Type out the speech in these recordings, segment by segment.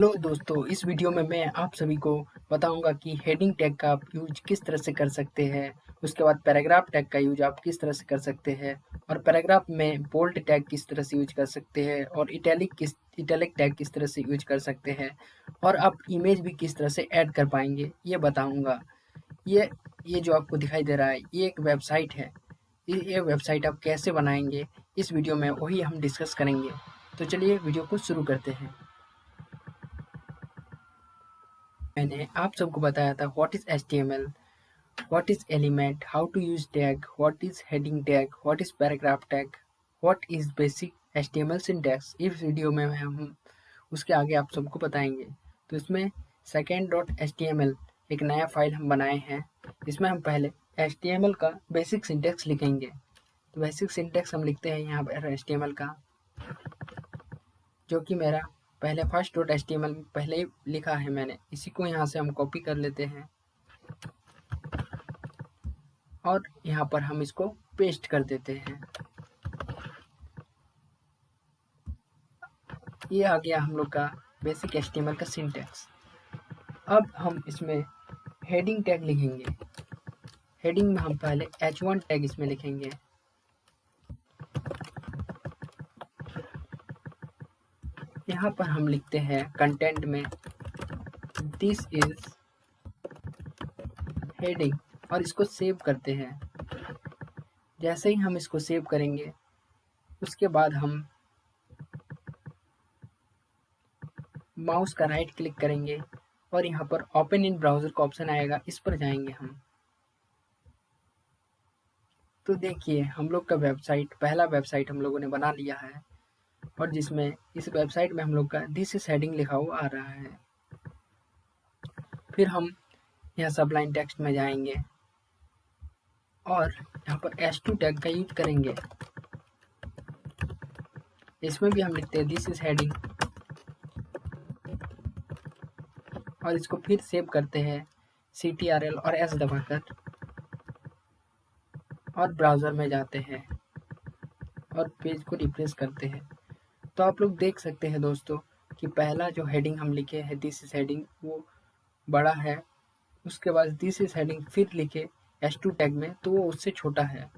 Hello दोस्तों, इस video में मैं आप सभी को बताऊंगा कि हेडिंग टैग का आप यूज किस तरह से कर सकते हैं। उसके बाद पैराग्राफ टैग का यूज आप किस तरह से कर सकते हैं और पैराग्राफ में बोल्ड टैग किस तरह से यूज कर सकते हैं और इटैलिक टैग किस तरह से यूज कर सकते हैं और आप इमेज भी किस तरह से ऐड कर पाएंगे, ये बताऊंगा। ये जो आपको दिखाई दे रहा है, ये एक वेबसाइट है। ये वेबसाइट आप कैसे बनाएंगे, इस वीडियो में वही हम डिस्कस करेंगे। तो चलिए वीडियो को शुरू करते हैं। मैंने आप सबको बताया था what is HTML, what is element, how to use tag, what is heading tag, what is paragraph tag, what is basic HTML syntax. इस वीडियो में हम उसके आगे आप सबको बताएंगे। तो इसमें second.html एक नया फाइल हम बनाए हैं। इसमें हम पहले HTML का बेसिक सिंटैक्स लिखेंगे। तो बेसिक सिंटैक्स हम लिखते हैं यहाँ पर HTML का, जो कि मेरा पहले first.html में पहले ही लिखा है मैंने। इसी को यहाँ से हम कॉपी कर लेते हैं और यहाँ पर हम इसको पेस्ट कर देते हैं। ये आ गया हम लोग का बेसिक HTML का सिंटैक्स। अब हम इसमें हेडिंग टैग लिखेंगे। हेडिंग में हम पहले H1 टैग इसमें लिखेंगे। यहाँ पर हम लिखते हैं कंटेंट में दिस इज हेडिंग और इसको सेव करते हैं। जैसे ही हम इसको सेव करेंगे उसके बाद हम माउस का राइट क्लिक करेंगे और यहाँ पर ओपन इन ब्राउज़र का ऑप्शन आएगा, इस पर जाएंगे हम। तो देखिए हम लोग का पहला वेबसाइट हम लोगों ने बना लिया है और जिसमें इस वेबसाइट में हम लोग का दिस इज हेडिंग लिखा हुआ आ रहा है। फिर हम यहाँ सबलाइन टेक्स्ट में जाएंगे और यहाँ पर H2 टैग का यूज करेंगे। इसमें भी हम लिखते हैं दिस इज हेडिंग और इसको फिर सेव करते हैं CTRL और S दबाकर और ब्राउज़र में जाते हैं और पेज को रिफ्रेश करते हैं। तो आप लोग देख सकते हैं दोस्तों कि पहला जो हेडिंग हम लिखे हैं दिस इज हेडिंग वो बड़ा है। उसके बाद दिस इज हेडिंग फिर लिखे H2 टैग में तो वो उससे छोटा है।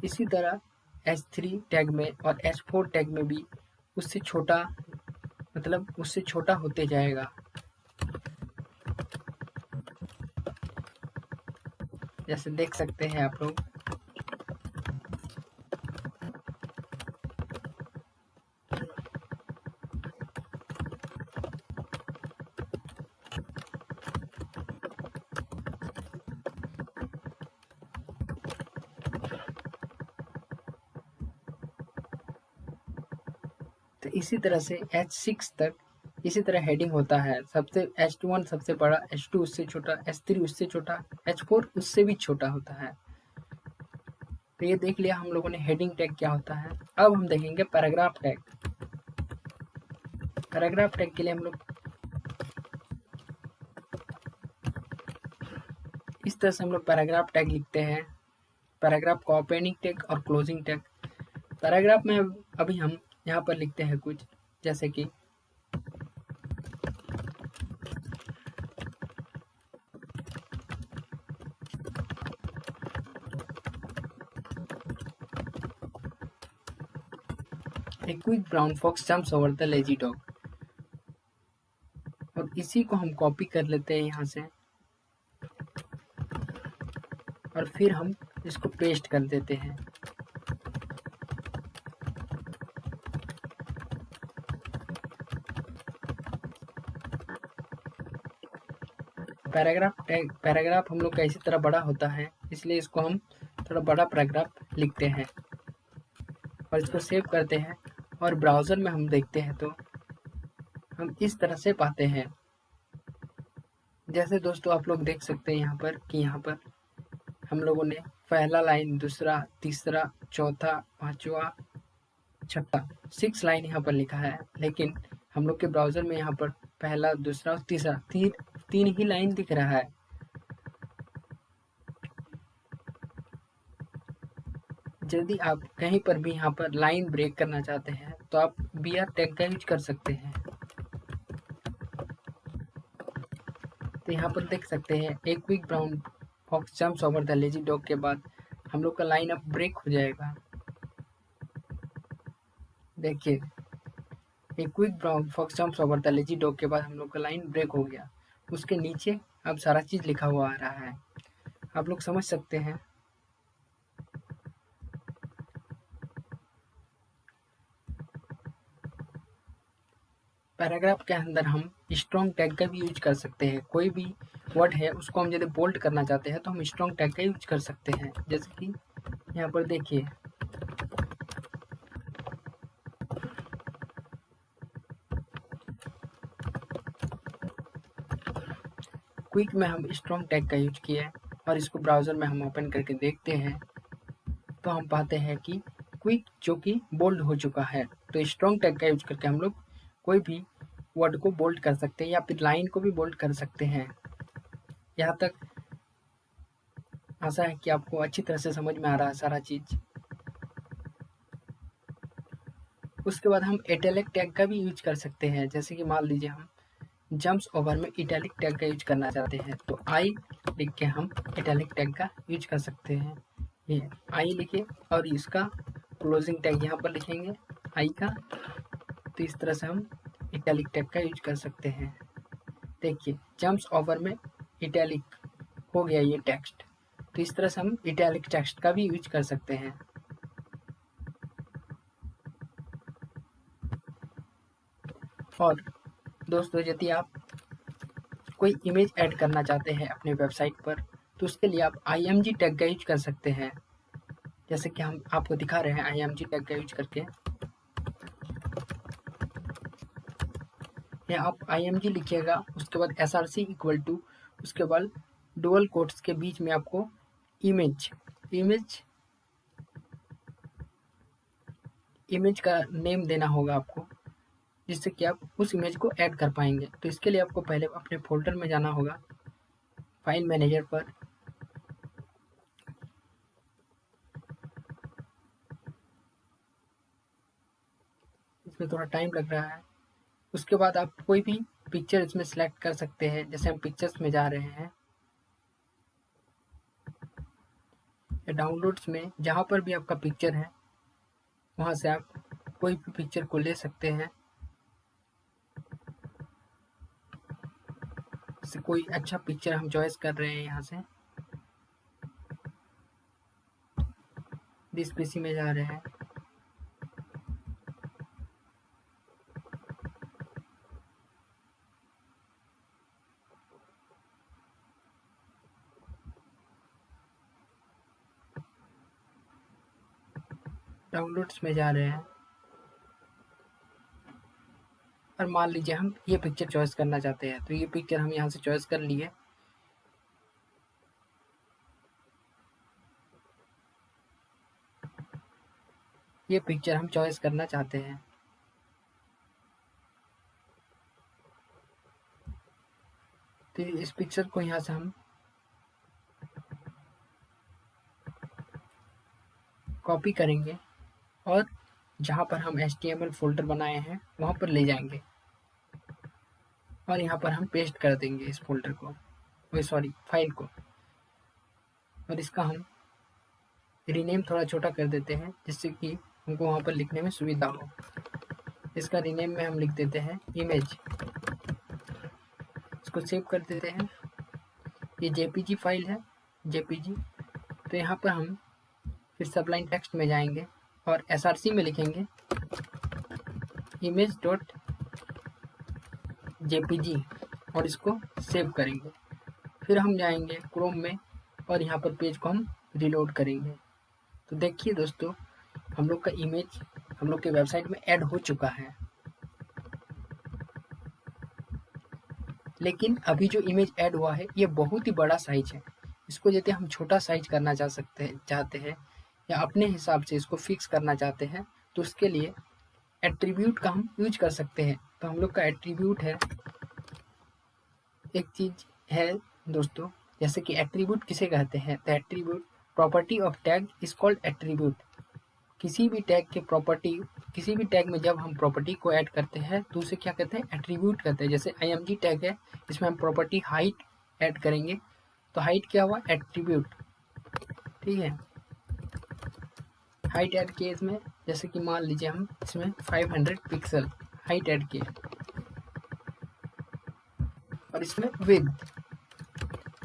इसी तरह H3 टैग में और H4 टैग में भी उससे छोटा, मतलब उससे छोटा होते जाएगा। जैसे देख सकते हैं आप लोग। तो इसी तरह से H6 तक इसी तरह हेडिंग होता है। सबसे H1 सबसे बड़ा, H2 उससे छोटा, H3 उससे छोटा, H4 उससे भी छोटा होता है। तो ये देख लिया हम लोगों ने हेडिंग टैग क्या होता है। अब हम देखेंगे पैराग्राफ टैग। पैराग्राफ टैग के लिए हम लोग इस तरह से हम लोग पैराग्राफ टैग लिखते हैं। पैराग्राफ का ओपनिंग टैग और क्लोजिंग टैग। पैराग्राफ में अभी हम यहाँ पर लिखते हैं कुछ, जैसे कि a quick brown fox jumps over the lazy dog. और इसी को हम कॉपी कर लेते हैं यहाँ से और फिर हम इसको पेस्ट कर देते हैं। पैराग्राफ हम लोग का इसी तरह बड़ा होता है, इसलिए इसको हम थोड़ा बड़ा पैराग्राफ लिखते हैं और इसको सेव करते हैं और ब्राउज़र में हम देखते हैं तो हम इस तरह से पाते हैं। जैसे दोस्तों आप लोग देख सकते हैं यहाँ पर कि यहाँ पर हम लोगों ने पहला लाइन, दूसरा, तीसरा, चौथा, पांचवा, छठा 6 लाइन यहाँ पर लिखा है, लेकिन हम लोग के ब्राउज़र में यहाँ पर पहला, दूसरा और तीसरा तीन ही लाइन दिख रहा है। यदि आप कहीं पर भी यहाँ पर लाइन ब्रेक करना चाहते हैं तो आप BR टैग का यूज कर सकते हैं। तो यहाँ पर देख सकते हैं एक quick brown fox jumps over the lazy dog के बाद हम लोग का लाइन अप ब्रेक हो जाएगा। देखिए एक quick brown fox jumps over the lazy dog के बाद हम लोग का लाइन ब्रेक हो गया। उसके नीचे अब सारा चीज़ लिखा हुआ आ रहा है, आप लोग समझ सकते हैं। पैराग्राफ के अंदर हम स्ट्रॉन्ग टैग का भी यूज कर सकते हैं। कोई भी वर्ड है उसको हम यदि बोल्ड करना चाहते हैं तो हम स्ट्रॉन्ग टैग का यूज कर सकते हैं। जैसे कि यहाँ पर देखिए क्विक में हम स्ट्रॉन्ग टैग का यूज किया है और इसको ब्राउज़र में हम ओपन करके देखते हैं तो हम पाते हैं कि क्विक जो कि बोल्ड हो चुका है। तो स्ट्रॉन्ग टैग का यूज करके हम लोग कोई भी वर्ड को बोल्ड कर सकते हैं या फिर लाइन को भी बोल्ड कर सकते हैं। यहाँ तक आशा है कि आपको अच्छी तरह से समझ में आ रहा है सारा चीज़। उसके बाद हम इटैलिक टैग का भी यूज कर सकते हैं। जैसे कि मान लीजिए हम जंप्स ओवर में इटैलिक टैग का यूज करना चाहते हैं तो आई लिख के हम इटैलिक टैग का यूज कर सकते हैं। ये आई लिखे और इसका क्लोजिंग टैग यहाँ पर लिखेंगे आई का, तो इस तरह से हम इटैलिक टैग का यूज कर सकते हैं। देखिए जंप्स ओवर में इटैलिक हो गया ये टेक्स्ट, तो इस तरह से हम इटैलिक टेक्स्ट का भी यूज कर सकते हैं। और दोस्तों यदि आप कोई इमेज ऐड करना चाहते हैं अपने वेबसाइट पर तो उसके लिए आप IMG टैग का यूज कर सकते हैं। जैसे कि हम आपको दिखा रहे हैं IMG टैग का यूज करके। यहाँ आप IMG लिखिएगा, उसके बाद SRC इक्वल टू, उसके बाद डुअल कोट्स के बीच में आपको इमेज का नेम देना होगा आपको, जिससे कि आप उस इमेज को ऐड कर पाएंगे। तो इसके लिए आपको पहले अपने फोल्डर में जाना होगा, फाइल मैनेजर पर, इसमें थोड़ा टाइम लग रहा है। उसके बाद आप कोई भी पिक्चर इसमें सेलेक्ट कर सकते हैं। जैसे हम पिक्चर्स में जा रहे हैं या डाउनलोड्स में, जहाँ पर भी आपका पिक्चर है वहाँ से आप कोई भी पिक्चर को ले सकते हैं। जैसे कोई अच्छा पिक्चर हम चॉइस कर रहे हैं, यहाँ से दिस पीसी में जा रहे हैं, डाउनलोड्स में जा रहे हैं और मान लीजिए हम ये पिक्चर चॉइस करना चाहते हैं तो ये पिक्चर हम यहाँ से चॉइस कर लिए। ये पिक्चर हम चॉइस करना चाहते हैं। तो इस पिक्चर को यहाँ से हम कॉपी करेंगे और जहाँ पर हम HTML फोल्डर बनाए हैं वहाँ पर ले जाएंगे और यहाँ पर हम पेस्ट कर देंगे इस फोल्डर को, फाइल को। और इसका हम रीनेम थोड़ा छोटा कर देते हैं जिससे कि हमको वहाँ पर लिखने में सुविधा हो। इसका रीनेम में हम लिख देते हैं इमेज। इसको सेव कर देते हैं। ये JPG फाइल है, JPG। तो यहाँ पर हम फिर सबलाइन टेक्स्ट में जाएंगे और SRC में लिखेंगे image.jpg और इसको सेव करेंगे। फिर हम जाएंगे क्रोम में और यहाँ पर पेज को हम रिलोड करेंगे। तो देखिए दोस्तों, हम लोग का इमेज हम लोग के वेबसाइट में ऐड हो चुका है। लेकिन अभी जो इमेज ऐड हुआ है ये बहुत ही बड़ा साइज है। इसको यदि हम छोटा साइज करना चाहते हैं या अपने हिसाब से इसको फिक्स करना चाहते हैं तो उसके लिए एट्रीब्यूट का हम यूज कर सकते हैं। तो हम लोग का एट्रीब्यूट है, एक चीज है दोस्तों, जैसे कि एट्रीब्यूट किसे कहते हैं, तो attribute property of tag is called attribute. किसी भी टैग के प्रॉपर्टी, किसी भी टैग में जब हम प्रॉपर्टी को ऐड करते हैं तो उसे क्या कहते हैं, एट्रीब्यूट कहते हैं। जैसे IMG टैग है, इसमें हम प्रॉपर्टी हाइट ऐड करेंगे। तो हाइट क्या हुआ, एट्रीब्यूट, ठीक है। हाइट ऐड किए इसमें, जैसे कि मान लीजिए हम इसमें 500 पिक्सल हाइट ऐड किए, और इसमें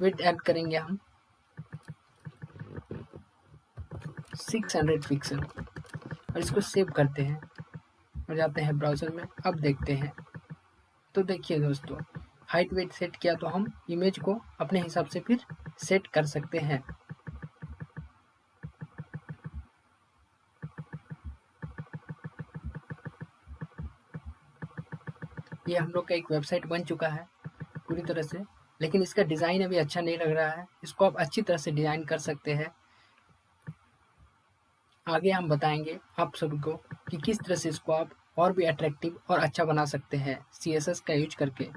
विड्थ ऐड करेंगे हम 600 पिक्सल, और इसको सेव करते हैं और जाते हैं ब्राउज़र में। अब देखते हैं, तो देखिए दोस्तों, हाइट वेट सेट किया तो हम इमेज को अपने हिसाब से फिर सेट कर सकते हैं। ये हम लोग का एक वेबसाइट बन चुका है पूरी तरह से, लेकिन इसका डिज़ाइन अभी अच्छा नहीं लग रहा है। इसको आप अच्छी तरह से डिज़ाइन कर सकते हैं। आगे हम बताएंगे आप सभी को कि किस तरह से इसको आप और भी अट्रैक्टिव और अच्छा बना सकते हैं CSS का यूज करके।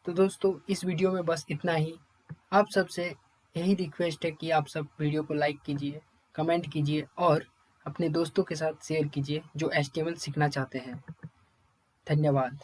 तो दोस्तों, इस वीडियो में बस इतना ही। आप सबसे यही रिक्वेस्ट है कि आप सब वीडियो को लाइक कीजिए, कमेंट कीजिए और अपने दोस्तों के साथ शेयर कीजिए जो HTML सीखना चाहते हैं। धन्यवाद।